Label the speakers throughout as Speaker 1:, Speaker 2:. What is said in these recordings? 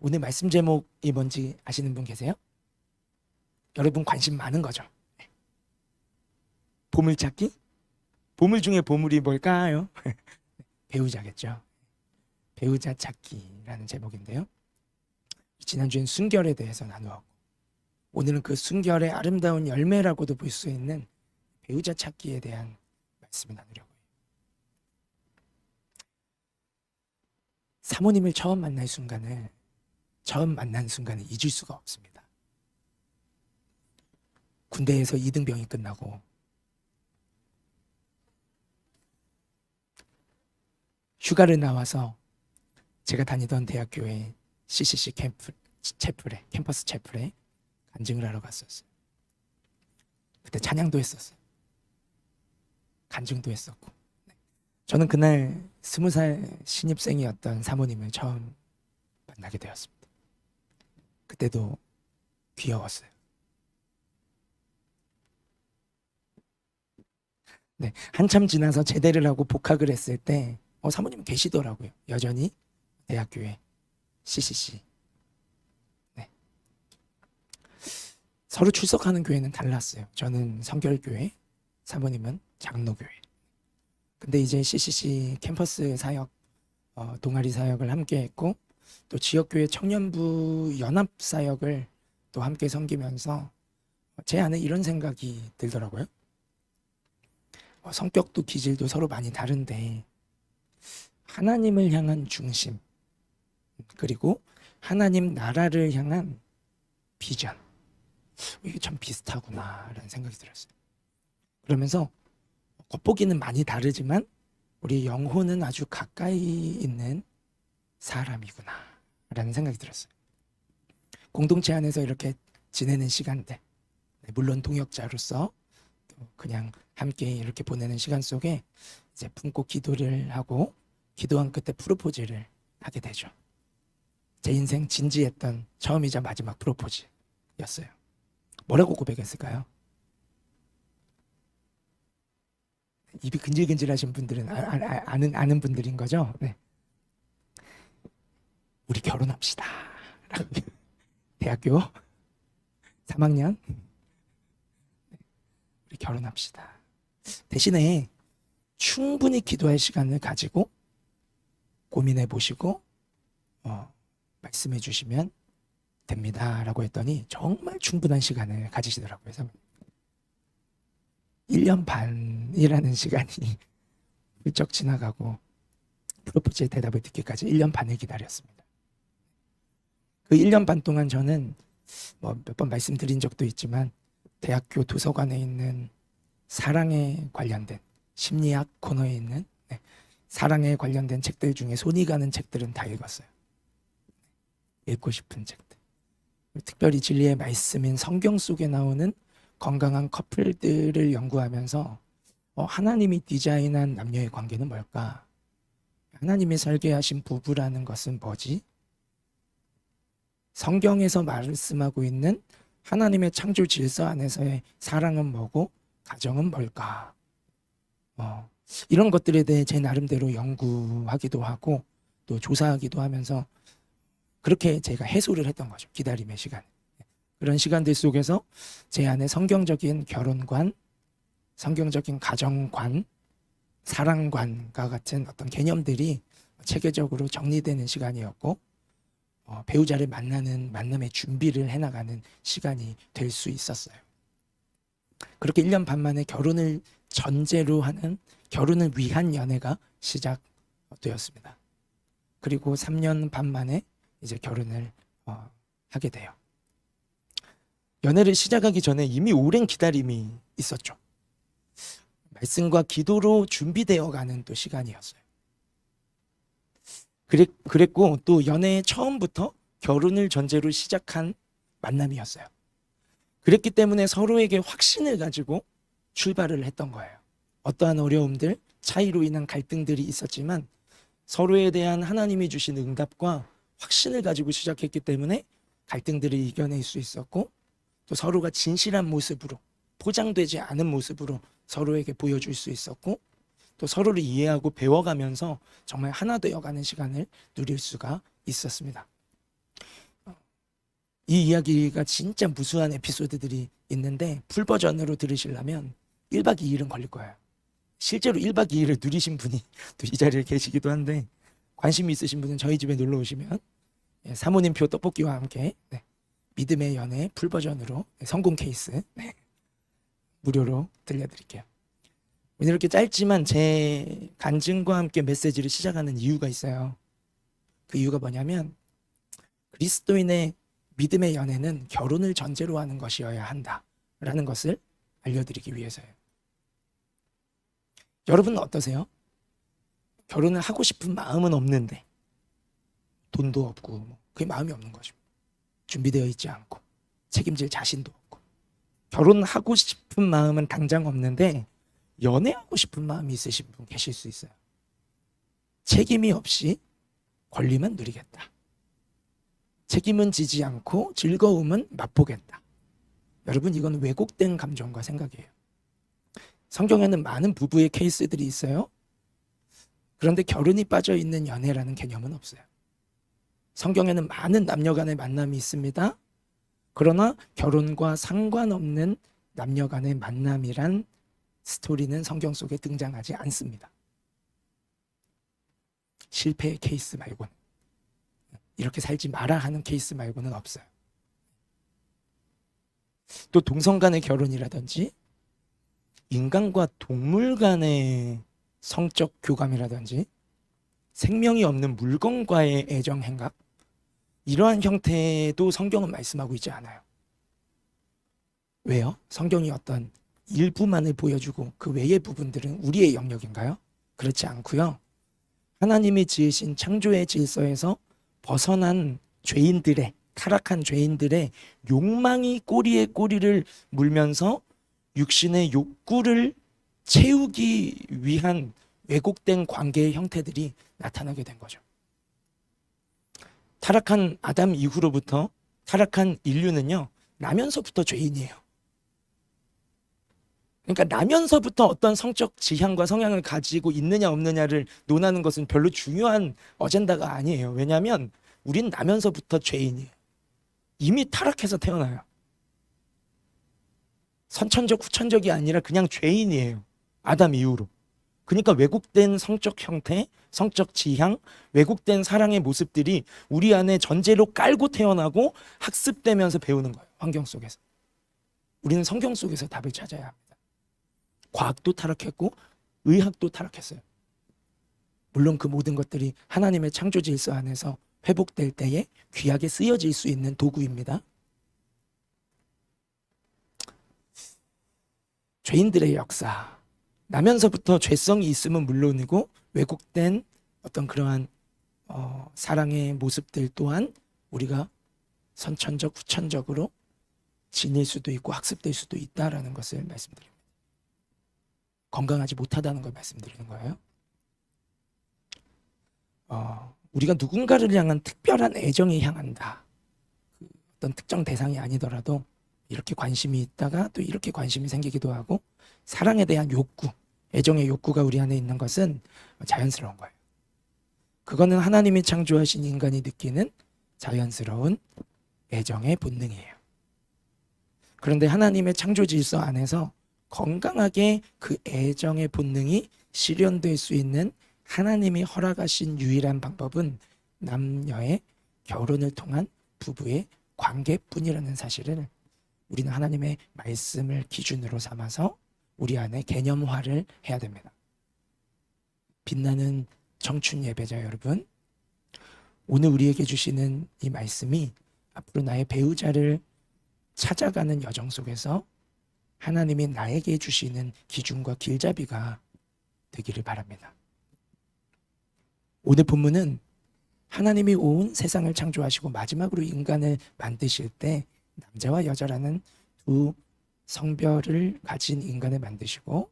Speaker 1: 오늘 말씀 제목이 뭔지 아시는 분 계세요? 여러분 관심 많은 거죠. 보물찾기? 보물 중에 보물이 뭘까요? 배우자겠죠. 배우자 찾기라는 제목인데요. 지난주엔 순결에 대해서 나누었고, 오늘은 그 순결의 아름다운 열매라고도 볼 수 있는 배우자 찾기에 대한 말씀을 나누려고 해요. 사모님을 처음 만난 순간을 잊을 수가 없습니다. 군대에서 2등병이 끝나고 휴가를 나와서 제가 다니던 대학교에 CCC 캠퍼스 채플에 간증을 하러 갔었어요. 그때 찬양도 했었어요. 간증도 했었고. 저는 그날 20살 신입생이었던 사모님을 처음 만나게 되었습니다. 그때도 귀여웠어요. 네, 한참 지나서 제대를 하고 복학을 했을 때 사모님은 계시더라고요. 여전히 대학교에 CCC. 네. 서로 출석하는 교회는 달랐어요. 저는 성결교회, 사모님은 장로교회. 근데 이제 CCC 캠퍼스 사역, 동아리 사역을 함께 했고, 또 지역교회 청년부 연합 사역을 또 함께 섬기면서 제 안에 이런 생각이 들더라고요. 성격도 기질도 서로 많이 다른데 하나님을 향한 중심, 그리고 하나님 나라를 향한 비전, 이게 참 비슷하구나 라는 생각이 들었어요. 그러면서 겉보기는 많이 다르지만 우리 영혼은 아주 가까이 있는 사람이구나 라는 생각이 들었어요. 공동체 안에서 이렇게 지내는 시간들, 물론 동역자로서 또 그냥 함께 이렇게 보내는 시간 속에 이제 품고 기도를 하고 기도한 끝에 프로포즈를 하게 되죠. 제 인생 진지했던 처음이자 마지막 프로포즈였어요. 뭐라고 고백했을까요? 입이 근질근질하신 분들은 아는 분들인 거죠. 네. 우리 결혼합시다. 대학교 3학년 우리 결혼합시다. 대신에 충분히 기도할 시간을 가지고 고민해 보시고 말씀해 주시면 됩니다 라고 했더니 정말 충분한 시간을 가지시더라고요. 1년 반이라는 시간이 훌쩍 지나가고 프로포즈의 대답을 듣기까지 1년 반을 기다렸습니다. 그 1년 반 동안 저는 몇 번 말씀드린 적도 있지만 대학교 도서관에 있는 사랑에 관련된 심리학 코너에 있는 사랑에 관련된 책들 중에 손이 가는 책들은 다 읽었어요. 읽고 싶은 책들. 특별히 진리의 말씀인 성경 속에 나오는 건강한 커플들을 연구하면서 하나님이 디자인한 남녀의 관계는 뭘까? 하나님이 설계하신 부부라는 것은 뭐지? 성경에서 말씀하고 있는 하나님의 창조 질서 안에서의 사랑은 뭐고 가정은 뭘까? 이런 것들에 대해 제 나름대로 연구하기도 하고 또 조사하기도 하면서 그렇게 제가 해소를 했던 거죠. 기다림의 시간. 그런 시간들 속에서 제 안에 성경적인 결혼관, 성경적인 가정관, 사랑관과 같은 어떤 개념들이 체계적으로 정리되는 시간이었고 배우자를 만나는 만남의 준비를 해나가는 시간이 될 수 있었어요. 그렇게 1년 반 만에 결혼을 전제로 하는 결혼을 위한 연애가 시작되었습니다. 그리고 3년 반 만에 이제 결혼을 하게 돼요. 연애를 시작하기 전에 이미 오랜 기다림이 있었죠. 말씀과 기도로 준비되어 가는 또 시간이었어요. 그랬고 또 연애의 처음부터 결혼을 전제로 시작한 만남이었어요. 그랬기 때문에 서로에게 확신을 가지고 출발을 했던 거예요. 어떠한 어려움들, 차이로 인한 갈등들이 있었지만 서로에 대한 하나님이 주신 응답과 확신을 가지고 시작했기 때문에 갈등들을 이겨낼 수 있었고 또 서로가 진실한 모습으로 포장되지 않은 모습으로 서로에게 보여줄 수 있었고 또 서로를 이해하고 배워가면서 정말 하나 되어가는 시간을 누릴 수가 있었습니다. 이 이야기가 진짜 무수한 에피소드들이 있는데 풀 버전으로 들으시려면 1박 2일은 걸릴 거예요. 실제로 1박 2일을 누리신 분이 또 이 자리에 계시기도 한데 관심이 있으신 분은 저희 집에 놀러 오시면 사모님표 떡볶이와 함께 믿음의 연애 풀 버전으로 성공 케이스 무료로 들려드릴게요. 오늘 이렇게 짧지만 제 간증과 함께 메시지를 시작하는 이유가 있어요. 그 이유가 뭐냐면 그리스도인의 믿음의 연애는 결혼을 전제로 하는 것이어야 한다라는 것을 알려드리기 위해서예요. 여러분은 어떠세요? 결혼을 하고 싶은 마음은 없는데 돈도 없고 그게 마음이 없는 거죠. 준비되어 있지 않고 책임질 자신도 없고 결혼하고 싶은 마음은 당장 없는데 연애하고 싶은 마음이 있으신 분 계실 수 있어요. 책임이 없이 권리만 누리겠다. 책임은 지지 않고 즐거움은 맛보겠다. 여러분 이건 왜곡된 감정과 생각이에요. 성경에는 많은 부부의 케이스들이 있어요. 그런데 결혼이 빠져 있는 연애라는 개념은 없어요. 성경에는 많은 남녀 간의 만남이 있습니다. 그러나 결혼과 상관없는 남녀 간의 만남이란 스토리는 성경 속에 등장하지 않습니다. 실패의 케이스 말고는, 이렇게 살지 마라 하는 케이스 말고는 없어요. 또 동성 간의 결혼이라든지 인간과 동물 간의 성적 교감이라든지 생명이 없는 물건과의 애정 행각, 이러한 형태도 성경은 말씀하고 있지 않아요. 왜요? 성경이 어떤 일부만을 보여주고 그 외의 부분들은 우리의 영역인가요? 그렇지 않고요. 하나님이 지으신 창조의 질서에서 벗어난 죄인들의, 타락한 죄인들의 욕망이 꼬리에 꼬리를 물면서 육신의 욕구를 채우기 위한 왜곡된 관계의 형태들이 나타나게 된 거죠. 타락한 아담 이후로부터 타락한 인류는요, 나면서부터 죄인이에요. 그러니까 나면서부터 어떤 성적 지향과 성향을 가지고 있느냐 없느냐를 논하는 것은 별로 중요한 어젠다가 아니에요. 왜냐하면 우린 나면서부터 죄인이에요. 이미 타락해서 태어나요. 선천적 후천적이 아니라 그냥 죄인이에요. 아담 이후로. 그러니까 왜곡된 성적 형태, 성적 지향, 왜곡된 사랑의 모습들이 우리 안에 전제로 깔고 태어나고 학습되면서 배우는 거예요. 환경 속에서. 우리는 성경 속에서 답을 찾아야 합니다. 과학도 타락했고 의학도 타락했어요. 물론 그 모든 것들이 하나님의 창조 질서 안에서 회복될 때에 귀하게 쓰여질 수 있는 도구입니다. 죄인들의 역사, 나면서부터 죄성이 있음은 물론이고 왜곡된 어떤 그러한 사랑의 모습들 또한 우리가 선천적, 후천적으로 지닐 수도 있고 학습될 수도 있다라는 것을 말씀드립니다. 건강하지 못하다는 걸 말씀드리는 거예요. 우리가 누군가를 향한 특별한 애정이 향한다. 어떤 특정 대상이 아니더라도 이렇게 관심이 있다가 또 이렇게 관심이 생기기도 하고 사랑에 대한 욕구, 애정의 욕구가 우리 안에 있는 것은 자연스러운 거예요. 그거는 하나님이 창조하신 인간이 느끼는 자연스러운 애정의 본능이에요. 그런데 하나님의 창조 질서 안에서 건강하게 그 애정의 본능이 실현될 수 있는 하나님이 허락하신 유일한 방법은 남녀의 결혼을 통한 부부의 관계뿐이라는 사실을 우리는 하나님의 말씀을 기준으로 삼아서 우리 안에 개념화를 해야 됩니다. 빛나는 청춘 예배자 여러분, 오늘 우리에게 주시는 이 말씀이 앞으로 나의 배우자를 찾아가는 여정 속에서 하나님이 나에게 주시는 기준과 길잡이가 되기를 바랍니다. 오늘 본문은 하나님이 온 세상을 창조하시고 마지막으로 인간을 만드실 때 남자와 여자라는 두 성별을 가진 인간을 만드시고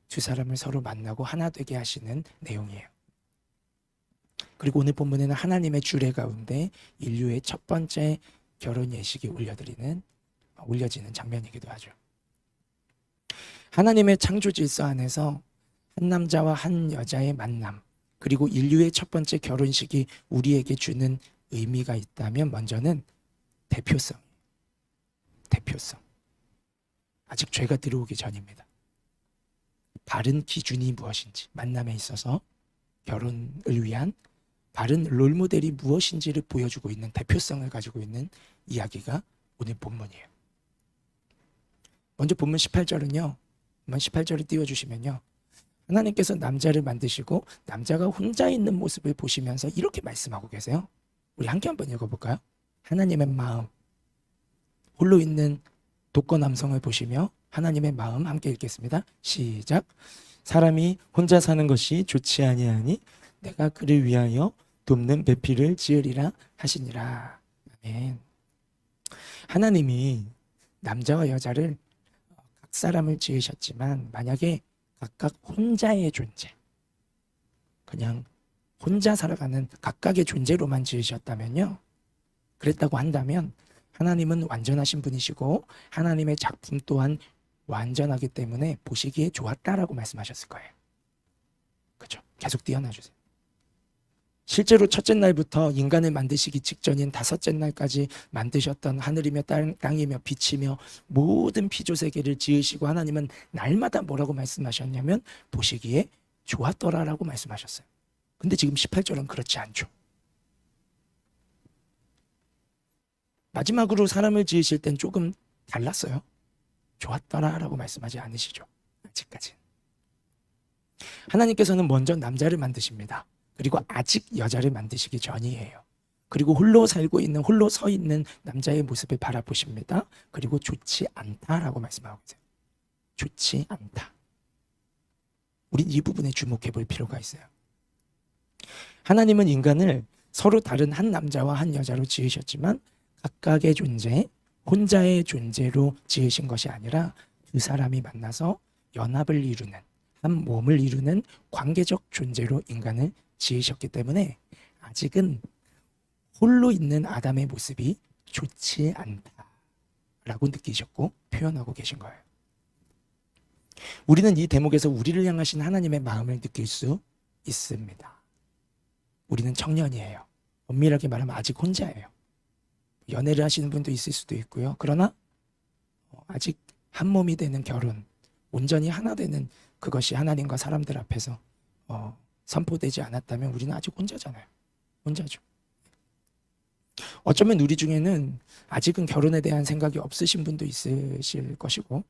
Speaker 1: 두 사람을 서로 만나고 하나 되게 하시는 내용이에요. 그리고 오늘 본문에는 하나님의 주례 가운데 인류의 첫 번째 결혼 예식이 올려지는 장면이기도 하죠. 하나님의 창조 질서 안에서 한 남자와 한 여자의 만남, 그리고 인류의 첫 번째 결혼식이 우리에게 주는 의미가 있다면 먼저는 대표성. 대표성. 아직 죄가 들어오기 전입니다. 바른 기준이 무엇인지, 만남에 있어서 결혼을 위한 바른 롤모델이 무엇인지를 보여주고 있는 대표성을 가지고 있는 이야기가 오늘 본문이에요. 먼저 본문 18절은요. 한번 18절을 띄워주시면요. 하나님께서 남자를 만드시고 남자가 혼자 있는 모습을 보시면서 이렇게 말씀하고 계세요. 우리 함께 한번 읽어볼까요? 하나님의 마음. 홀로 있는 독거 남성을 보시며 하나님의 마음 함께 읽겠습니다. 시작. 사람이 혼자 사는 것이 좋지 아니하니 내가 그를 위하여 돕는 배필을 지으리라 하시니라. 아멘. 하나님이 남자와 여자를 각 사람을 지으셨지만 만약에 각각 혼자의 존재, 그냥 혼자 살아가는 각각의 존재로만 지으셨다면요. 그랬다고 한다면 하나님은 완전하신 분이시고 하나님의 작품 또한 완전하기 때문에 보시기에 좋았다라고 말씀하셨을 거예요. 그렇죠? 계속 띄어놔주세요. 실제로 첫째 날부터 인간을 만드시기 직전인 다섯째 날까지 만드셨던 하늘이며 땅이며 빛이며 모든 피조세계를 지으시고 하나님은 날마다 뭐라고 말씀하셨냐면 보시기에 좋았더라라고 말씀하셨어요. 근데 지금 18절은 그렇지 않죠. 마지막으로 사람을 지으실 땐 조금 달랐어요. 좋았더라라고 말씀하지 않으시죠. 아직까지. 하나님께서는 먼저 남자를 만드십니다. 그리고 아직 여자를 만드시기 전이에요. 그리고 홀로 살고 있는, 홀로 서 있는 남자의 모습을 바라보십니다. 그리고 좋지 않다라고 말씀하고 계세요. 좋지 않다. 우린 이 부분에 주목해 볼 필요가 있어요. 하나님은 인간을 서로 다른 한 남자와 한 여자로 지으셨지만 각각의 존재, 혼자의 존재로 지으신 것이 아니라 두 사람이 만나서 연합을 이루는, 한 몸을 이루는 관계적 존재로 인간을 지으셨기 때문에 아직은 홀로 있는 아담의 모습이 좋지 않다라고 느끼셨고 표현하고 계신 거예요. 우리는 이 대목에서 우리를 향하신 하나님의 마음을 느낄 수 있습니다. 우리는 청년이에요. 엄밀하게 말하면 아직 혼자예요. 연애를 하시는 분도 있을 수도 있고요. 그러나 아직 한 몸이 되는 결혼, 온전히 하나 되는 그것이 하나님과 사람들 앞에서 선포되지 않았다면 우리는 아직 혼자잖아요. 혼자죠. 어쩌면 우리 중에는 아직은 결혼에 대한 생각이 없으신 분도 있으실 것이고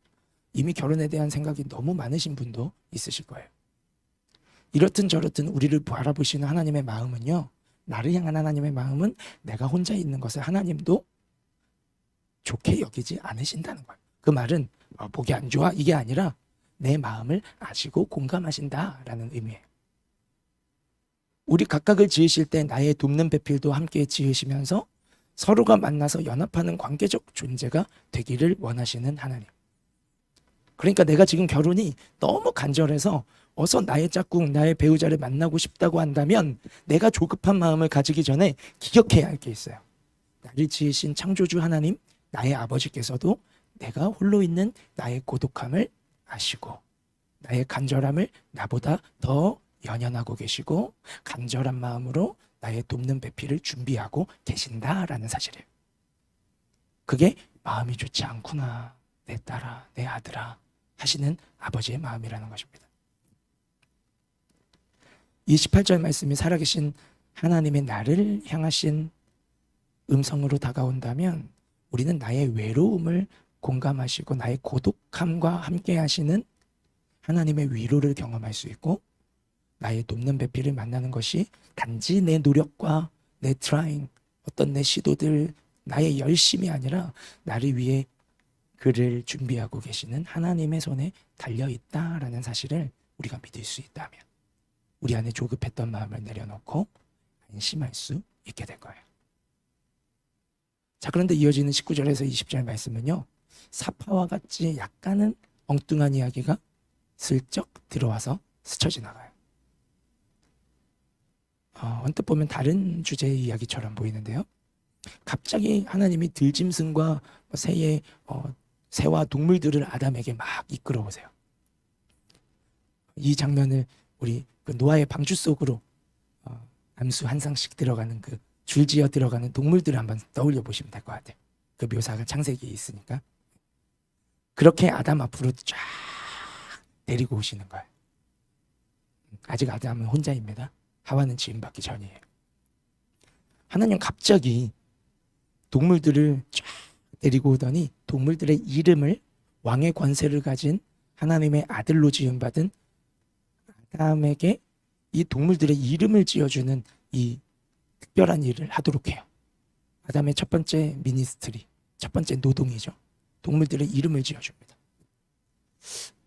Speaker 1: 이미 결혼에 대한 생각이 너무 많으신 분도 있으실 거예요. 이렇든 저렇든 우리를 바라보시는 하나님의 마음은요. 나를 향한 하나님의 마음은 내가 혼자 있는 것을 하나님도 좋게 여기지 않으신다는 거예요. 그 말은 보기 안 좋아 이게 아니라 내 마음을 아시고 공감하신다라는 의미예요. 우리 각각을 지으실 때 나의 돕는 배필도 함께 지으시면서 서로가 만나서 연합하는 관계적 존재가 되기를 원하시는 하나님. 그러니까 내가 지금 결혼이 너무 간절해서 어서 나의 짝꿍, 나의 배우자를 만나고 싶다고 한다면 내가 조급한 마음을 가지기 전에 기억해야 할 게 있어요. 나를 지으신 창조주 하나님, 나의 아버지께서도 내가 홀로 있는 나의 고독함을 아시고 나의 간절함을 나보다 더 연연하고 계시고 간절한 마음으로 나의 돕는 배필을 준비하고 계신다라는 사실이에요. 그게 마음이 좋지 않구나, 내 딸아, 내 아들아 하시는 아버지의 마음이라는 것입니다. 이 18절 말씀이 살아계신 하나님의 나를 향하신 음성으로 다가온다면 우리는 나의 외로움을 공감하시고 나의 고독함과 함께 하시는 하나님의 위로를 경험할 수 있고 나의 돕는 배필을 만나는 것이 단지 내 노력과 내 트라잉, 어떤 내 시도들, 나의 열심이 아니라 나를 위해 그를 준비하고 계시는 하나님의 손에 달려있다라는 사실을 우리가 믿을 수 있다면 우리 안에 조급했던 마음을 내려놓고 안심할 수 있게 될 거예요. 자, 그런데 이어지는 19절에서 20절 말씀은요. 사파와 같이 약간은 엉뚱한 이야기가 슬쩍 들어와서 스쳐 지나가요. 언뜻 보면 다른 주제의 이야기처럼 보이는데요. 갑자기 하나님이 들짐승과 새와 동물들을 아담에게 막 이끌어오세요. 이 장면을 우리 그 노아의 방주 속으로 암수 한 쌍씩 들어가는 그 줄지어 들어가는 동물들을 한번 떠올려 보시면 될 것 같아요. 그 묘사가 창세기에 있으니까. 그렇게 아담 앞으로 쫙 데리고 오시는 거예요. 아직 아담은 혼자입니다. 하와는 지음받기 전이에요. 하나님 갑자기 동물들을 쫙 데리고 오더니 동물들의 이름을 왕의 권세를 가진 하나님의 아들로 지음받은 아담에게 이 동물들의 이름을 지어주는 이 특별한 일을 하도록 해요. 아담의 첫 번째 미니스트리, 첫 번째 노동이죠. 동물들의 이름을 지어줍니다.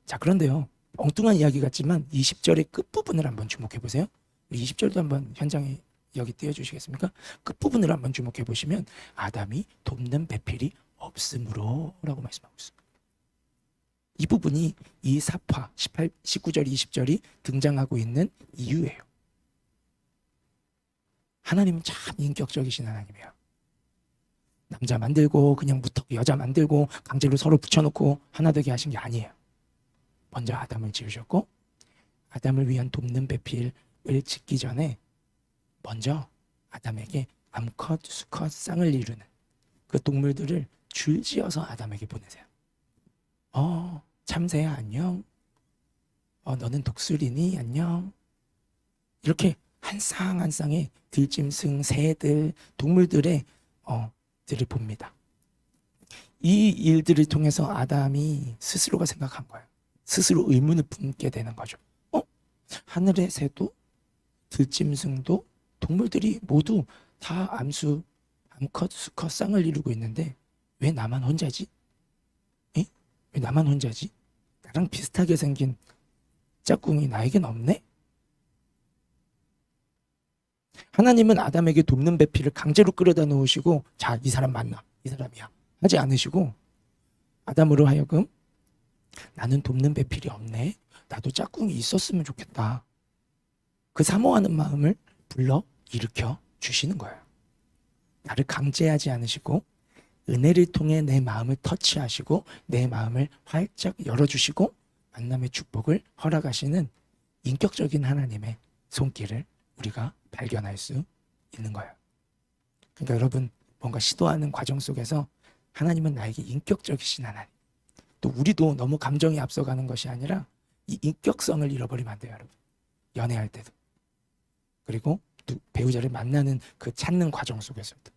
Speaker 1: 자, 그런데요, 엉뚱한 이야기 같지만 20절의 끝부분을 한번 주목해 보세요. 20절도 한번 현장에 여기 띄워주시겠습니까? 끝부분을 한번 주목해 보시면 아담이 돕는 배필이 없으므로 라고 말씀하고 있습니다. 이 부분이 이 사파 18, 19절, 20절이 등장하고 있는 이유예요. 하나님은 참 인격적이신 하나님이에요. 남자 만들고 그냥 무턱 여자 만들고 강제로 서로 붙여놓고 하나 되게 하신 게 아니에요. 먼저 아담을 지으셨고 아담을 위한 돕는 배필을 짓기 전에 먼저 아담에게 암컷, 수컷, 쌍을 이루는 그 동물들을 줄지어서 아담에게 보내세요. 참새야 안녕. 너는 독수리니 안녕. 이렇게 한 쌍 한 쌍의 들짐승, 새들, 동물들의 들을 봅니다. 이 일들을 통해서 아담이 스스로가 생각한 거예요. 스스로 의문을 품게 되는 거죠. 하늘의 새도 들짐승도 동물들이 모두 다 암컷, 수컷, 쌍을 이루고 있는데 왜 나만 혼자지? 왜 나만 혼자지? 나랑 비슷하게 생긴 짝꿍이 나에겐 없네? 하나님은 아담에게 돕는 배필을 강제로 끌어다 놓으시고 자, 이 사람 만나, 이 사람이야 하지 않으시고 아담으로 하여금 나는 돕는 배필이 없네, 나도 짝꿍이 있었으면 좋겠다, 그 사모하는 마음을 불러 일으켜 주시는 거예요. 나를 강제하지 않으시고 은혜를 통해 내 마음을 터치하시고 내 마음을 활짝 열어주시고 만남의 축복을 허락하시는 인격적인 하나님의 손길을 우리가 발견할 수 있는 거예요. 그러니까 여러분, 뭔가 시도하는 과정 속에서 하나님은 나에게 인격적이신 하나님, 또 우리도 너무 감정이 앞서가는 것이 아니라 이 인격성을 잃어버리면 안 돼요, 여러분. 연애할 때도, 그리고 또 배우자를 만나는 그 찾는 과정 속에서도.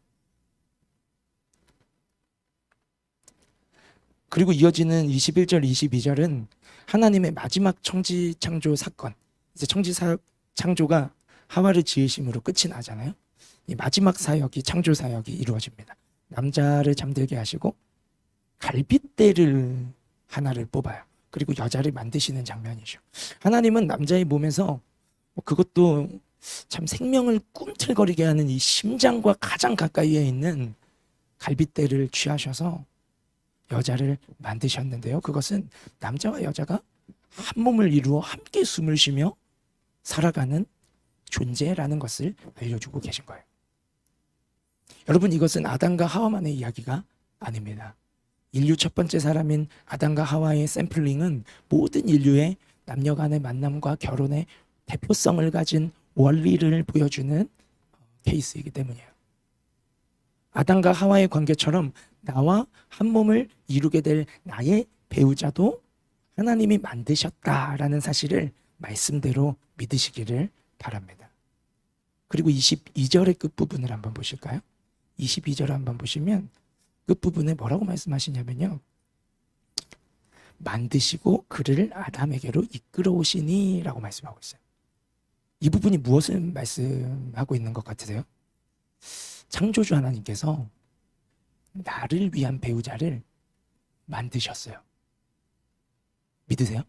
Speaker 1: 그리고 이어지는 21절, 22절은 하나님의 마지막 천지 창조 사건, 이제 천지 창조가 하와를 지으심으로 끝이 나잖아요. 이 마지막 사역이, 창조 사역이 이루어집니다. 남자를 잠들게 하시고 갈빗대를 하나를 뽑아요. 그리고 여자를 만드시는 장면이죠. 하나님은 남자의 몸에서 그것도 참 생명을 꿈틀거리게 하는 이 심장과 가장 가까이에 있는 갈빗대를 취하셔서 여자를 만드셨는데요. 그것은 남자와 여자가 한 몸을 이루어 함께 숨을 쉬며 살아가는 존재라는 것을 알려주고 계신 거예요. 여러분, 이것은 아담과 하와만의 이야기가 아닙니다. 인류 첫 번째 사람인 아담과 하와의 샘플링은 모든 인류의 남녀 간의 만남과 결혼의 대표성을 가진 원리를 보여주는 케이스이기 때문이에요. 아담과 하와의 관계처럼 나와 한 몸을 이루게 될 나의 배우자도 하나님이 만드셨다라는 사실을 말씀대로 믿으시기를 바랍니다. 그리고 22절의 끝부분을 한번 보실까요? 22절을 한번 보시면 끝부분에 뭐라고 말씀하시냐면요, 만드시고 그를 아담에게로 이끌어 오시니 라고 말씀하고 있어요. 이 부분이 무엇을 말씀하고 있는 것 같으세요? 창조주 하나님께서 나를 위한 배우자를 만드셨어요. 믿으세요?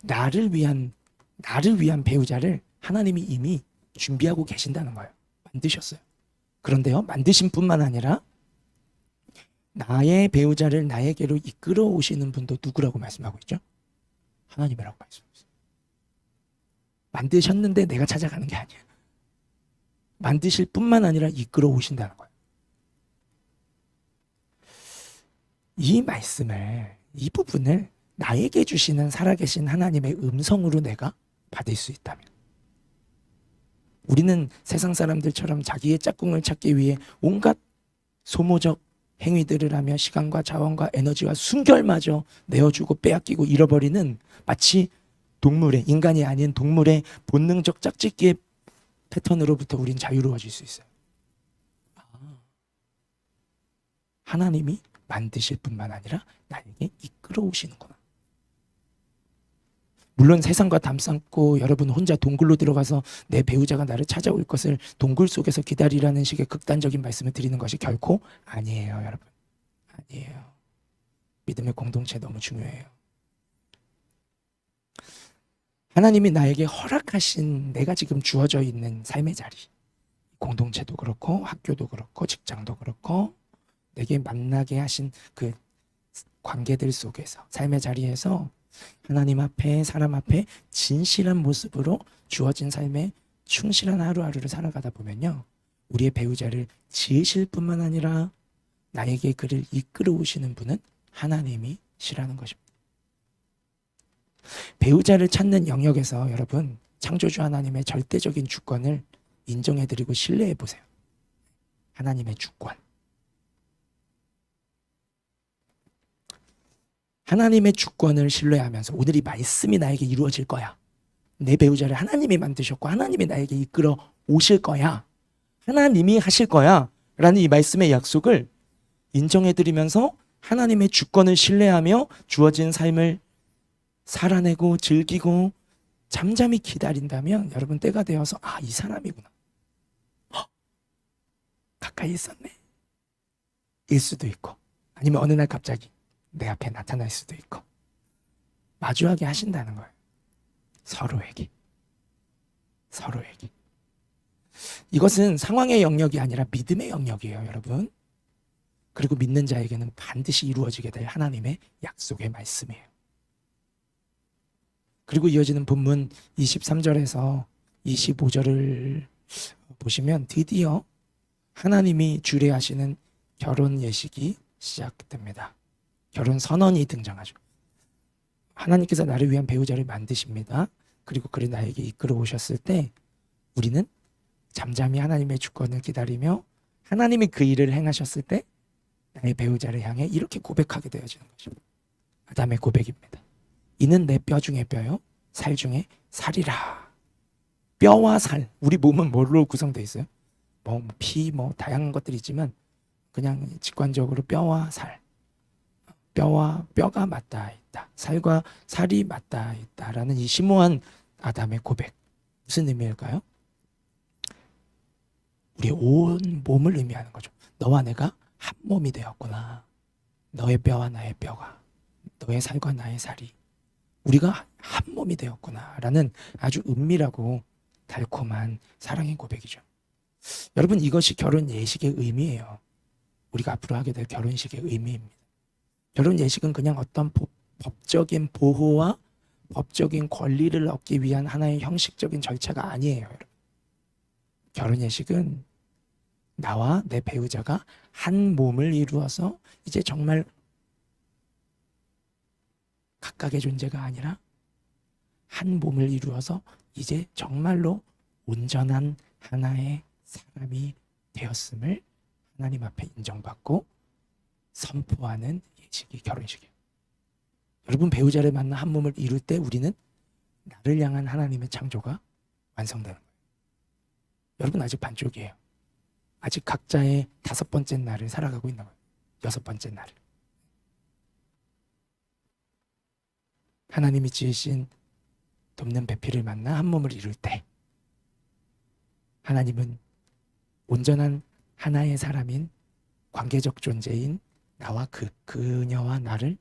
Speaker 1: 나를 위한 배우자를 하나님이 이미 준비하고 계신다는 거예요. 만드셨어요. 그런데요, 만드신 뿐만 아니라 나의 배우자를 나에게로 이끌어 오시는 분도 누구라고 말씀하고 있죠? 하나님이라고 말씀하고 있어요. 만드셨는데 내가 찾아가는 게 아니에요. 만드실 뿐만 아니라 이끌어 오신다는 거예요. 이 말씀을, 이 부분을 나에게 주시는 살아계신 하나님의 음성으로 내가 받을 수 있다면, 우리는 세상 사람들처럼 자기의 짝꿍을 찾기 위해 온갖 소모적 행위들을 하며 시간과 자원과 에너지와 순결마저 내어주고 빼앗기고 잃어버리는 마치 동물의, 인간이 아닌 동물의 본능적 짝짓기의 패턴으로부터 우린 자유로워질 수 있어요. 하나님이 만드실 뿐만 아니라 나에게 이끌어 오시는구나. 물론 세상과 담쌓고 여러분 혼자 동굴로 들어가서 내 배우자가 나를 찾아올 것을 동굴 속에서 기다리라는 식의 극단적인 말씀을 드리는 것이 결코 아니에요, 여러분. 아니에요. 믿음의 공동체 너무 중요해요. 하나님이 나에게 허락하신 내가 지금 주어져 있는 삶의 자리, 공동체도 그렇고 학교도 그렇고 직장도 그렇고 내게 만나게 하신 그 관계들 속에서, 삶의 자리에서 하나님 앞에, 사람 앞에 진실한 모습으로 주어진 삶에 충실한 하루하루를 살아가다 보면요, 우리의 배우자를 지으실 뿐만 아니라 나에게 그를 이끌어 오시는 분은 하나님이시라는 것입니다. 배우자를 찾는 영역에서 여러분, 창조주 하나님의 절대적인 주권을 인정해드리고 신뢰해 보세요. 하나님의 주권. 하나님의 주권을 신뢰하면서 오늘 이 말씀이 나에게 이루어질 거야. 내 배우자를 하나님이 만드셨고 하나님이 나에게 이끌어 오실 거야. 하나님이 하실 거야. 라는 이 말씀의 약속을 인정해드리면서 하나님의 주권을 신뢰하며 주어진 삶을 살아내고 즐기고 잠잠히 기다린다면 여러분, 때가 되어서 이 사람이구나. 가까이 있었네. 일 수도 있고, 아니면 어느 날 갑자기 내 앞에 나타날 수도 있고, 마주하게 하신다는 거예요. 서로에게. 이것은 상황의 영역이 아니라 믿음의 영역이에요, 여러분. 그리고 믿는 자에게는 반드시 이루어지게 될 하나님의 약속의 말씀이에요. 그리고 이어지는 본문 23절에서 25절을 보시면 드디어 하나님이 주례하시는 결혼 예식이 시작됩니다. 결혼 선언이 등장하죠. 하나님께서 나를 위한 배우자를 만드십니다. 그리고 그를 나에게 이끌어 오셨을 때 우리는 잠잠히 하나님의 주권을 기다리며 하나님이 그 일을 행하셨을 때 나의 배우자를 향해 이렇게 고백하게 되어지는 것입니다. 아담의 고백입니다. 이는 내 뼈 중에 뼈요, 살 중에 살이라. 뼈와 살, 우리 몸은 뭘로 구성되어 있어요? 피, 다양한 것들이 있지만 그냥 직관적으로 뼈와 살, 뼈와 뼈가 맞닿아 있다, 살과 살이 맞닿아 있다라는 이 심오한 아담의 고백, 무슨 의미일까요? 우리의 온 몸을 의미하는 거죠. 너와 내가 한 몸이 되었구나. 너의 뼈와 나의 뼈가, 너의 살과 나의 살이, 우리가 한 몸이 되었구나 라는 아주 은밀하고 달콤한 사랑의 고백이죠. 여러분, 이것이 결혼 예식의 의미예요. 우리가 앞으로 하게 될 결혼식의 의미입니다. 결혼 예식은 그냥 어떤 법적인 보호와 법적인 권리를 얻기 위한 하나의 형식적인 절차가 아니에요, 여러분. 결혼 예식은 나와 내 배우자가 한 몸을 이루어서 이제 정말 각각의 존재가 아니라 한 몸을 이루어서 이제 정말로 온전한 하나의 사람이 되었음을 하나님 앞에 인정받고 선포하는 예식이 결혼식이에요. 여러분, 배우자를 만나 한 몸을 이룰 때 우리는 나를 향한 하나님의 창조가 완성되는 거예요. 여러분, 아직 반쪽이에요. 아직 각자의 5번째 날을 살아가고 있는 거예요. 6번째 날을. 하나님이 지으신 돕는 배필을 만나 한 몸을 이룰 때 하나님은 온전한 하나의 사람인 관계적 존재인 나와 그녀와 나를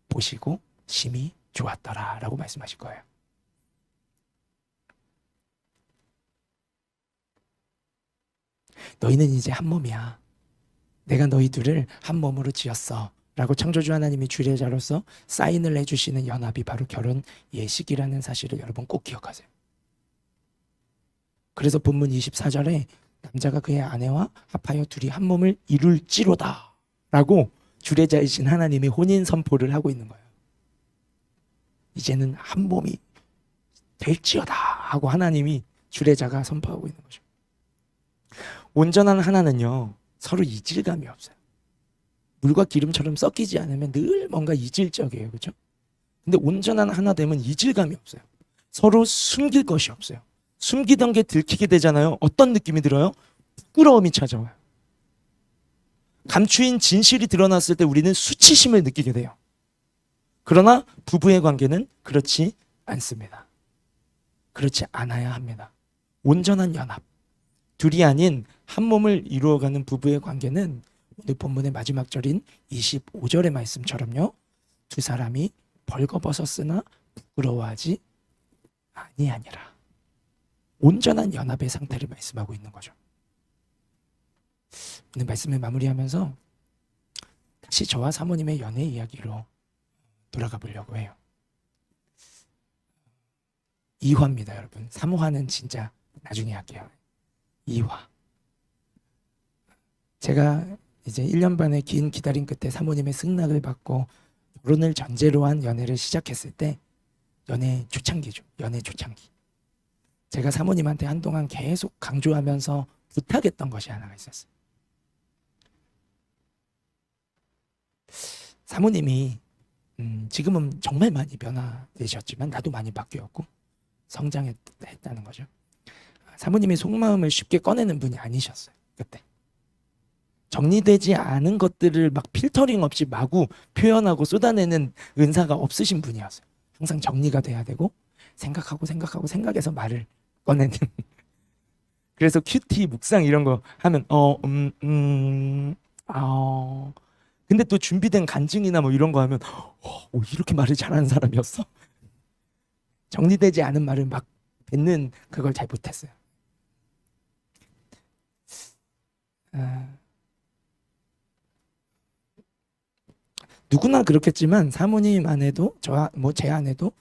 Speaker 1: 보시고 심히 좋았더라 라고 말씀하실 거예요. 너희는 이제 한 몸이야. 내가 너희 둘을 한 몸으로 지었어 라고 창조주 하나님이 주례자로서 사인을 해주시는 연합이 바로 결혼 예식이라는 사실을 여러분 꼭 기억하세요. 그래서 본문 24절에 남자가 그의 아내와 합하여 둘이 한 몸을 이룰지로다 라고 주례자이신 하나님이 혼인 선포를 하고 있는 거예요. 이제는 한 몸이 될지어다 하고 하나님이 주례자가 선포하고 있는 거죠. 온전한 하나는요, 서로 이질감이 없어요. 물과 기름처럼 섞이지 않으면 늘 뭔가 이질적이에요. 그렇죠? 근데 온전한 하나 되면 이질감이 없어요. 서로 숨길 것이 없어요. 숨기던 게 들키게 되잖아요. 어떤 느낌이 들어요? 부끄러움이 찾아와요. 감추인 진실이 드러났을 때 우리는 수치심을 느끼게 돼요. 그러나 부부의 관계는 그렇지 않습니다. 그렇지 않아야 합니다. 온전한 연합. 둘이 아닌 한 몸을 이루어가는 부부의 관계는 오늘 본문의 마지막 절인 25절의 말씀처럼요. 두 사람이 벌거벗었으나 부끄러워하지 아니하니라. 온전한 연합의 상태를 말씀하고 있는 거죠. 오늘 말씀을 마무리하면서 다시 저와 사모님의 연애 이야기로 돌아가 보려고 해요. 2화입니다, 여러분. 3화는 진짜 나중에 할게요. 2화. 제가 이제 1년 반의 긴 기다림 끝에 사모님의 승낙을 받고 결혼을 전제로 한 연애를 시작했을 때 연애 초창기죠. 연애 초창기. 제가 사모님한테 한동안 계속 강조하면서 부탁했던 것이 하나가 있었어요. 사모님이 지금은 정말 많이 변화되셨지만 나도 많이 바뀌었고 성장했다는 거죠. 사모님이 속마음을 쉽게 꺼내는 분이 아니셨어요. 그때. 정리되지 않은 것들을 막 필터링 없이 마구 표현하고 쏟아내는 은사가 없으신 분이었어요. 항상 정리가 돼야 되고 생각하고 생각해서 말을 꺼내는. 그래서 큐티, 묵상 이런 거 하면 근데 또 준비된 간증이나 뭐 이런 거 하면 이렇게 말을 잘하는 사람이었어? 정리되지 않은 말을 막 뱉는 그걸 잘 못했어요. 누구나 그렇겠지만 사모님 안에도 제 안에도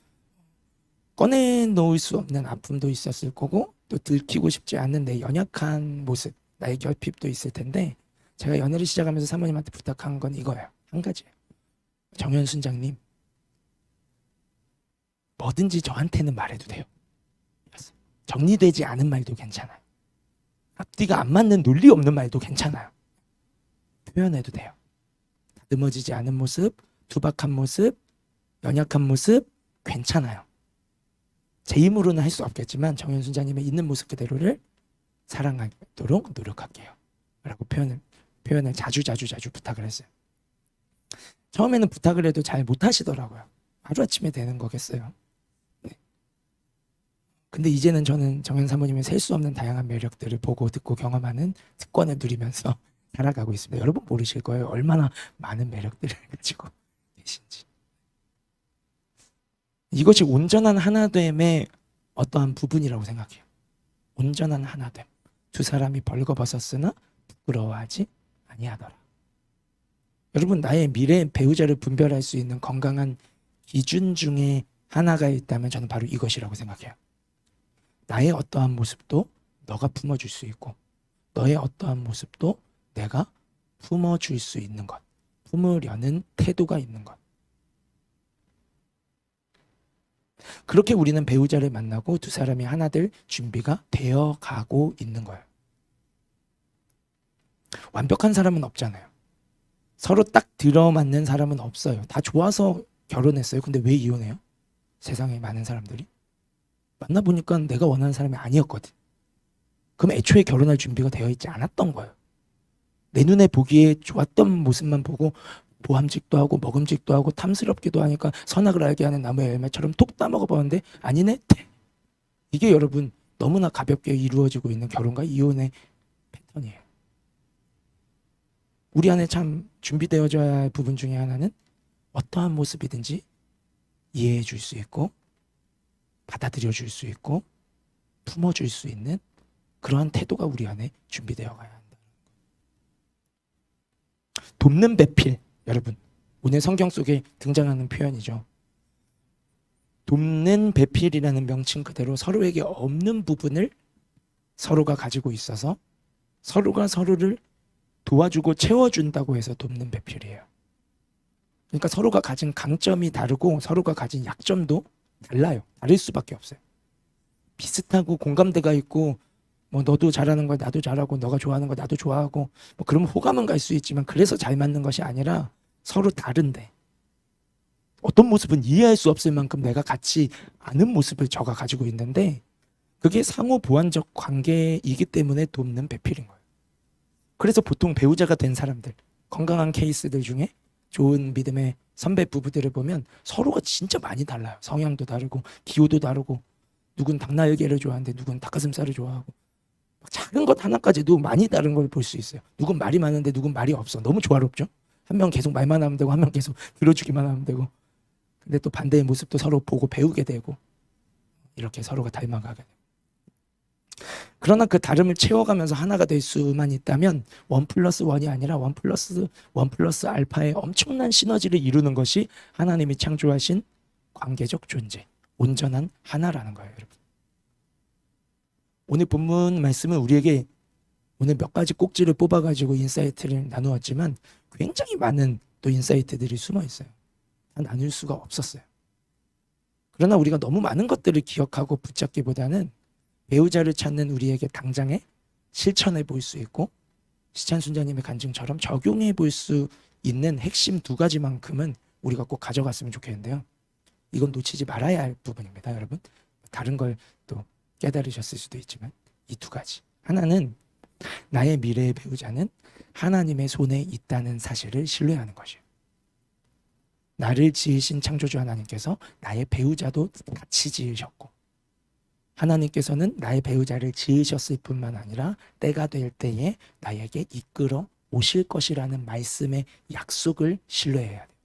Speaker 1: 꺼내놓을 수 없는 아픔도 있었을 거고 또 들키고 싶지 않은 내 연약한 모습, 나의 결핍도 있을 텐데 제가 연애를 시작하면서 사모님한테 부탁한 건 이거예요. 한 가지예요. 정현 순장님, 뭐든지 저한테는 말해도 돼요. 정리되지 않은 말도 괜찮아요. 앞뒤가 안 맞는 논리 없는 말도 괜찮아요. 표현해도 돼요. 다듬어지지 않은 모습, 투박한 모습, 연약한 모습 괜찮아요. 제 힘으로는 할 수 없겠지만 정현 순장님의 있는 모습 그대로를 사랑하도록 노력할게요. 라고 표현을 자주 부탁을 했어요. 처음에는 부탁을 해도 잘 못하시더라고요. 하루아침에 되는 거겠어요. 네. 근데 이제는 저는 정현 사모님의 셀 수 없는 다양한 매력들을 보고 듣고 경험하는 특권을 누리면서 살아가고 있습니다. 여러분 모르실 거예요. 얼마나 많은 매력들을 가지고 계신지. 이것이 온전한 하나됨의 어떠한 부분이라고 생각해요. 온전한 하나됨. 두 사람이 벌거벗었으나 부끄러워하지 아니하더라. 여러분 나의 미래 배우자를 분별할 수 있는 건강한 기준 중에 하나가 있다면 저는 바로 이것이라고 생각해요. 나의 어떠한 모습도 너가 품어줄 수 있고 너의 어떠한 모습도 내가 품어줄 수 있는 것. 품으려는 태도가 있는 것. 그렇게 우리는 배우자를 만나고 두 사람이 하나 될 준비가 되어 가고 있는 거예요. 완벽한 사람은 없잖아요. 서로 딱 들어맞는 사람은 없어요. 다 좋아서 결혼했어요. 근데 왜 이혼해요? 세상에 많은 사람들이. 만나보니까 내가 원하는 사람이 아니었거든. 그럼 애초에 결혼할 준비가 되어 있지 않았던 거예요. 내 눈에 보기에 좋았던 모습만 보고 보함직도 하고 먹음직도 하고 탐스럽기도 하니까 선악을 알게 하는 나무의 열매처럼 톡 따먹어보는데 아니네? 이게 여러분 너무나 가볍게 이루어지고 있는 결혼과 이혼의 패턴이에요. 우리 안에 참 준비되어져야 할 부분 중에 하나는 어떠한 모습이든지 이해해 줄 수 있고 받아들여 줄 수 있고 품어줄 수 있는 그러한 태도가 우리 안에 준비되어 가야 한다. 돕는 배필, 여러분 오늘 성경 속에 등장하는 표현이죠. 돕는 배필이라는 명칭 그대로 서로에게 없는 부분을 서로가 가지고 있어서 서로가 서로를 도와주고 채워준다고 해서 돕는 배필이에요. 그러니까 서로가 가진 강점이 다르고 서로가 가진 약점도 달라요. 다를 수밖에 없어요. 비슷하고 공감대가 있고 뭐 너도 잘하는 걸 나도 잘하고 너가 좋아하는 걸 나도 좋아하고 뭐 그러면 호감은 갈 수 있지만 그래서 잘 맞는 것이 아니라 서로 다른데 어떤 모습은 이해할 수 없을 만큼 내가 같이 아는 모습을 저가 가지고 있는데 그게 상호 보완적 관계이기 때문에 돕는 배필인 거예요. 그래서 보통 배우자가 된 사람들, 건강한 케이스들 중에 좋은 믿음의 선배 부부들을 보면 서로가 진짜 많이 달라요. 성향도 다르고 기호도 다르고 누군 닭날개를 좋아하는데 누군 닭가슴살을 좋아하고 작은 것 하나까지도 많이 다른 걸 볼 수 있어요. 누군 말이 많은데 누군 말이 없어. 너무 조화롭죠? 한 명 계속 말만 하면 되고 한 명 계속 들어주기만 하면 되고 근데 또 반대의 모습도 서로 보고 배우게 되고 이렇게 서로가 닮아가게 돼요. 그러나 그 다름을 채워가면서 하나가 될 수만 있다면 1+1이 아니라 1+1+1 알파의 엄청난 시너지를 이루는 것이 하나님이 창조하신 관계적 존재, 온전한 하나라는 거예요, 여러분. 오늘 본문 말씀은 우리에게 오늘 몇 가지 꼭지를 뽑아가지고 인사이트를 나누었지만 굉장히 많은 또 인사이트들이 숨어 있어요. 다 나눌 수가 없었어요. 그러나 우리가 너무 많은 것들을 기억하고 붙잡기보다는 배우자를 찾는 우리에게 당장에 실천해 볼 수 있고 시찬 순자님의 간증처럼 적용해 볼 수 있는 핵심 2가지만큼은 우리가 꼭 가져갔으면 좋겠는데요. 이건 놓치지 말아야 할 부분입니다, 여러분. 다른 걸 또 깨달으셨을 수도 있지만 이 2가지. 하나는 나의 미래의 배우자는 하나님의 손에 있다는 사실을 신뢰하는 것이에요. 나를 지으신 창조주 하나님께서 나의 배우자도 같이 지으셨고 하나님께서는 나의 배우자를 지으셨을 뿐만 아니라 때가 될 때에 나에게 이끌어 오실 것이라는 말씀의 약속을 신뢰해야 돼요.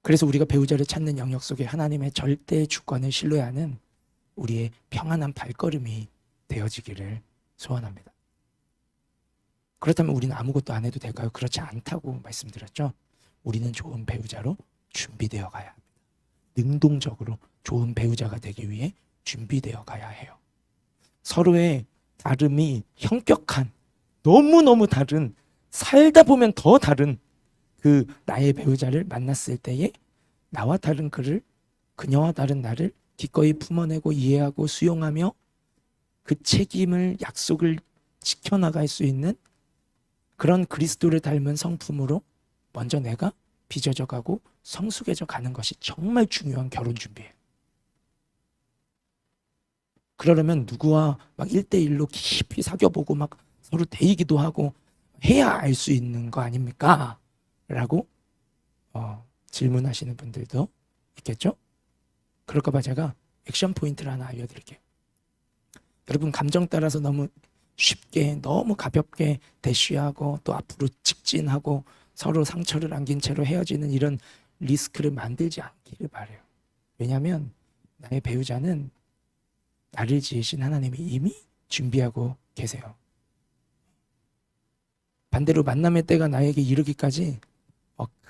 Speaker 1: 그래서 우리가 배우자를 찾는 영역 속에 하나님의 절대 주권을 신뢰하는 우리의 평안한 발걸음이 되어지기를 소원합니다. 그렇다면 우리는 아무것도 안 해도 될까요? 그렇지 않다고 말씀드렸죠. 우리는 좋은 배우자로 준비되어 가야 합니다. 능동적으로 좋은 배우자가 되기 위해 준비되어 가야 해요. 서로의 다름이 형격한, 너무너무 다른, 살다 보면 더 다른 그 나의 배우자를 만났을 때에 나와 다른 그를, 그녀와 다른 나를 기꺼이 품어내고 이해하고 수용하며 그 책임을, 약속을 지켜나갈 수 있는 그런 그리스도를 닮은 성품으로 먼저 내가 빚어져 가고 성숙해져 가는 것이 정말 중요한 결혼 준비예요. 그러려면 누구와 막 1대1로 깊이 사귀어보고 막 서로 데이기도 하고 해야 알 수 있는 거 아닙니까? 라고 질문하시는 분들도 있겠죠? 그럴까 봐 제가 액션 포인트를 하나 알려드릴게요. 여러분 감정 따라서 너무 쉽게 너무 가볍게 대쉬하고 또 앞으로 직진하고 서로 상처를 안긴 채로 헤어지는 이런 리스크를 만들지 않기를 바라요. 왜냐하면 나의 배우자는 나를 지으신 하나님이 이미 준비하고 계세요. 반대로 만남의 때가 나에게 이르기까지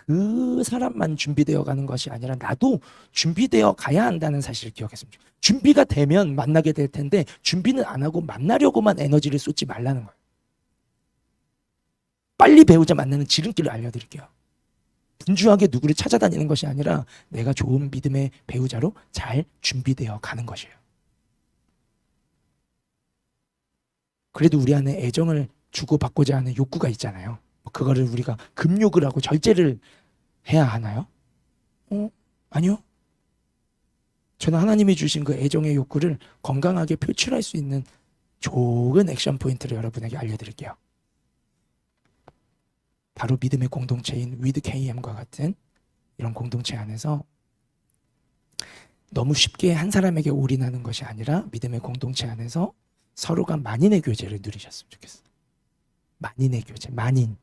Speaker 1: 그 사람만 준비되어 가는 것이 아니라 나도 준비되어 가야 한다는 사실을 기억했으면 좋겠어요. 준비가 되면 만나게 될 텐데 준비는 안 하고 만나려고만 에너지를 쏟지 말라는 거예요. 빨리 배우자 만나는 지름길을 알려드릴게요. 분주하게 누구를 찾아다니는 것이 아니라 내가 좋은 믿음의 배우자로 잘 준비되어 가는 것이에요. 그래도 우리 안에 애정을 주고받고자 하는 욕구가 있잖아요. 그거를 우리가 금욕을 하고 절제를 해야 하나요? 아니요. 저는 하나님이 주신 그 애정의 욕구를 건강하게 표출할 수 있는 좋은 액션 포인트를 여러분에게 알려드릴게요. 바로 믿음의 공동체인 위드 KM과 같은 이런 공동체 안에서 너무 쉽게 한 사람에게 올인하는 것이 아니라 믿음의 공동체 안에서 서로가 만인의 교제를 누리셨으면 좋겠어요. 만인의 교제, 만인.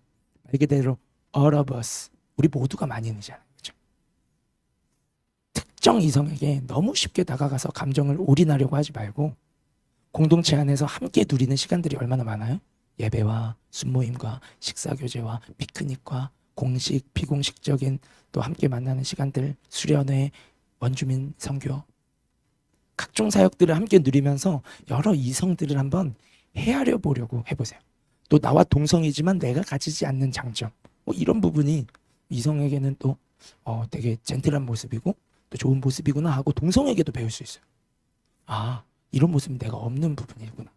Speaker 1: 말 그대로 all of us. 우리 모두가 만인이잖아요. 그렇죠? 특정 이성에게 너무 쉽게 다가가서 감정을 올인하려고 하지 말고 공동체 안에서 함께 누리는 시간들이 얼마나 많아요? 예배와 순모임과 식사교제와 피크닉과 공식, 비공식적인 또 함께 만나는 시간들, 수련회, 원주민 선교 각종 사역들을 함께 누리면서 여러 이성들을 한번 헤아려 보려고 해보세요. 또 나와 동성이지만 내가 가지지 않는 장점 이런 부분이 이성에게는 또 되게 젠틀한 모습이고 또 좋은 모습이구나 하고 동성에게도 배울 수 있어요. 아, 이런 모습은 내가 없는 부분이구나.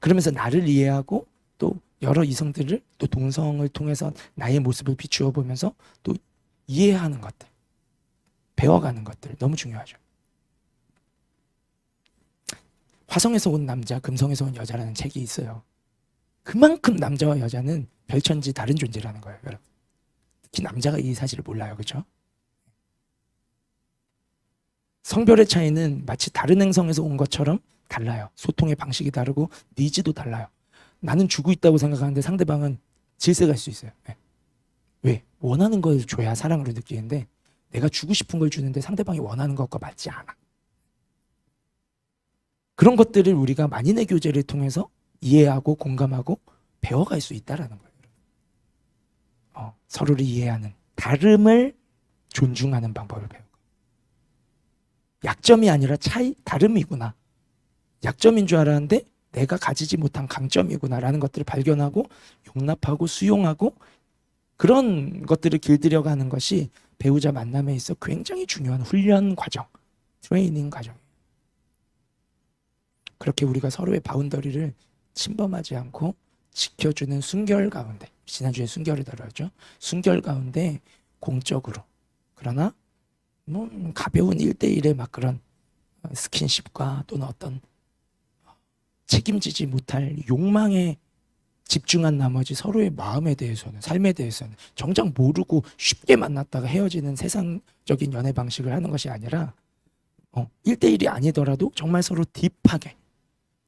Speaker 1: 그러면서 나를 이해하고 또 여러 이성들을 또 동성을 통해서 나의 모습을 비추어 보면서 또 이해하는 것들, 배워가는 것들 너무 중요하죠. 화성에서 온 남자, 금성에서 온 여자라는 책이 있어요. 그만큼 남자와 여자는 별천지 다른 존재라는 거예요, 여러분. 특히 남자가 이 사실을 몰라요, 그렇죠? 성별의 차이는 마치 다른 행성에서 온 것처럼 달라요. 소통의 방식이 다르고 니즈도 달라요. 나는 주고 있다고 생각하는데 상대방은 질색할 수 있어요. 네. 왜? 원하는 걸 줘야 사랑으로 느끼는데 내가 주고 싶은 걸 주는데 상대방이 원하는 것과 맞지 않아. 그런 것들을 우리가 만인의 교제를 통해서 이해하고 공감하고 배워갈 수 있다는 거예요. 서로를 이해하는, 다름을 존중하는 방법을 배우고. 약점이 아니라 차이, 다름이구나. 약점인 줄 알았는데 내가 가지지 못한 강점이구나라는 것들을 발견하고 용납하고 수용하고 그런 것들을 길들여가는 것이 배우자 만남에 있어 굉장히 중요한 훈련 과정, 트레이닝 과정이에요. 그렇게 우리가 서로의 바운더리를 침범하지 않고 지켜주는 순결 가운데, 지난주에 순결을 다뤘죠. 순결 가운데 공적으로, 그러나 뭐 가벼운 1대1의 막 그런 스킨십과 또는 어떤 책임지지 못할 욕망에 집중한 나머지 서로의 마음에 대해서는, 삶에 대해서는 정작 모르고 쉽게 만났다가 헤어지는 세상적인 연애 방식을 하는 것이 아니라 1대1이 아니더라도 정말 서로 딥하게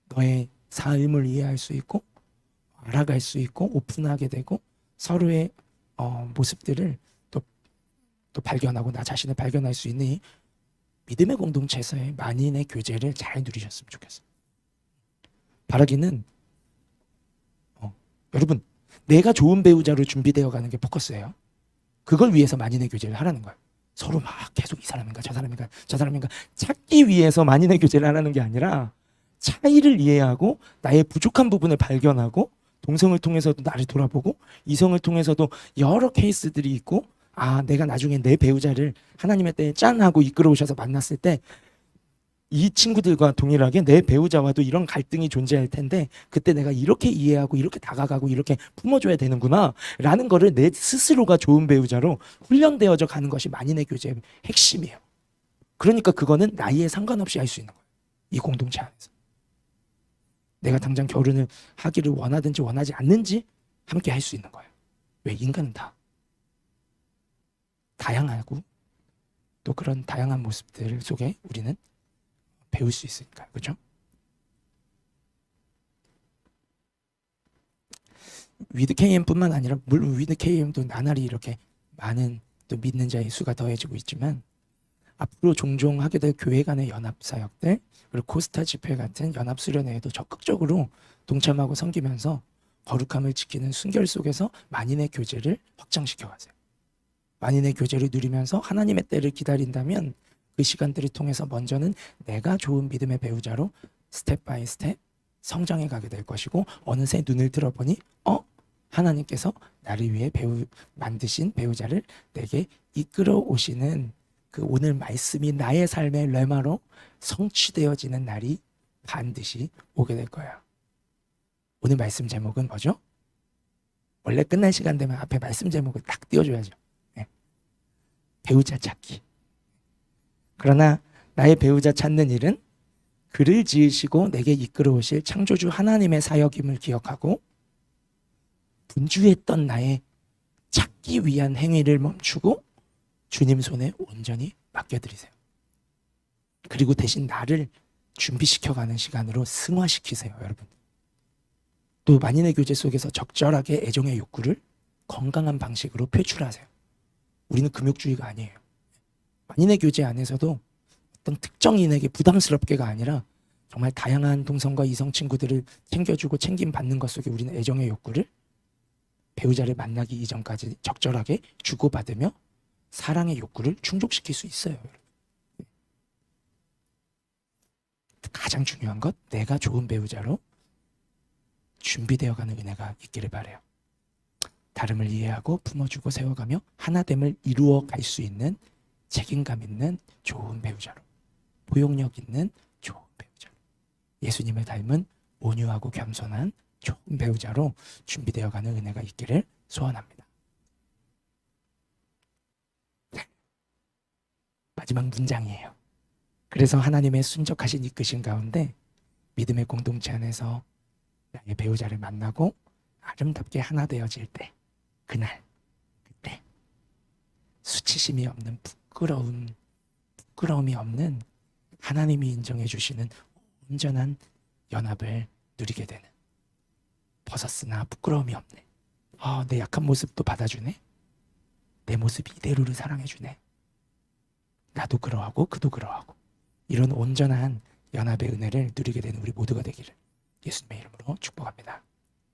Speaker 1: 너의 삶을 이해할 수 있고 알아갈 수 있고 오픈하게 되고 서로의 모습들을 또 발견하고 나 자신을 발견할 수 있는 이 믿음의 공동체에서의 만인의 교제를 잘 누리셨으면 좋겠어요. 바라기는 여러분, 내가 좋은 배우자로 준비되어 가는 게 포커스예요. 그걸 위해서 만인의 교제를 하라는 거예요. 서로 막 계속 이 사람인가 저 사람인가 저 사람인가 찾기 위해서 만인의 교제를 하라는 게 아니라 차이를 이해하고 나의 부족한 부분을 발견하고 동성을 통해서도 나를 돌아보고 이성을 통해서도 여러 케이스들이 있고 내가 나중에 내 배우자를 하나님의 때에 짠 하고 이끌어 오셔서 만났을 때 이 친구들과 동일하게 내 배우자와도 이런 갈등이 존재할 텐데 그때 내가 이렇게 이해하고 이렇게 다가가고 이렇게 품어줘야 되는구나 라는 거를 내 스스로가 좋은 배우자로 훈련되어져 가는 것이 만인의 교제의 핵심이에요. 그러니까 그거는 나이에 상관없이 할 수 있는 거예요. 이 공동체 안에서. 내가 당장 결혼을 하기를 원하든지 원하지 않는지 함께 할 수 있는 거예요. 왜? 인간은 다 다양하고 또 그런 다양한 모습들 속에 우리는 배울 수 있으니까요. 그렇죠? 위드 KM뿐만 아니라 물론 위드 KM도 나날이 이렇게 많은 또 믿는 자의 수가 더해지고 있지만 앞으로 종종 하게 될 교회 간의 연합 사역들 그리고 코스타 집회 같은 연합 수련회에도 적극적으로 동참하고 섬기면서 거룩함을 지키는 순결 속에서 만인의 교제를 확장시켜 가세요. 만인의 교제를 누리면서 하나님의 때를 기다린다면 그 시간들을 통해서 먼저는 내가 좋은 믿음의 배우자로 스텝 바이 스텝 성장해 가게 될 것이고 어느새 눈을 들어보니 하나님께서 나를 위해 만드신 배우자를 내게 이끌어 오시는 그 오늘 말씀이 나의 삶의 레마로 성취되어지는 날이 반드시 오게 될 거예요. 오늘 말씀 제목은 뭐죠? 원래 끝날 시간 되면 앞에 말씀 제목을 딱 띄워줘야죠. 네. 배우자 찾기. 그러나 나의 배우자 찾는 일은 그를 지으시고 내게 이끌어 오실 창조주 하나님의 사역임을 기억하고 분주했던 나의 찾기 위한 행위를 멈추고 주님 손에 온전히 맡겨드리세요. 그리고 대신 나를 준비시켜가는 시간으로 승화시키세요, 여러분. 또 만인의 교제 속에서 적절하게 애정의 욕구를 건강한 방식으로 표출하세요. 우리는 금욕주의가 아니에요. 만인의 교제 안에서도 어떤 특정인에게 부담스럽게가 아니라 정말 다양한 동성과 이성 친구들을 챙겨주고 챙김받는 것 속에 우리는 애정의 욕구를 배우자를 만나기 이전까지 적절하게 주고받으며 사랑의 욕구를 충족시킬 수 있어요. 가장 중요한 것, 내가 좋은 배우자로 준비되어가는 은혜가 있기를 바라요. 다름을 이해하고 품어주고 세워가며 하나됨을 이루어 갈 수 있는 책임감 있는 좋은 배우자로, 포용력 있는 좋은 배우자로, 예수님을 닮은 온유하고 겸손한 좋은 배우자로 준비되어가는 은혜가 있기를 소원합니다. 마지막 문장이에요. 그래서 하나님의 순적하신 이끄신 가운데 믿음의 공동체 안에서 나의 배우자를 만나고 아름답게 하나 되어질 때, 그때 수치심이 없는 부끄러움이 없는 하나님이 인정해 주시는 온전한 연합을 누리게 되는, 벗었으나 부끄러움이 없네. 내 약한 모습도 받아주네. 내 모습 이대로를 사랑해주네. 나도 그러하고 그도 그러하고, 이런 온전한 연합의 은혜를 누리게 되는 우리 모두가 되기를 예수님의 이름으로 축복합니다.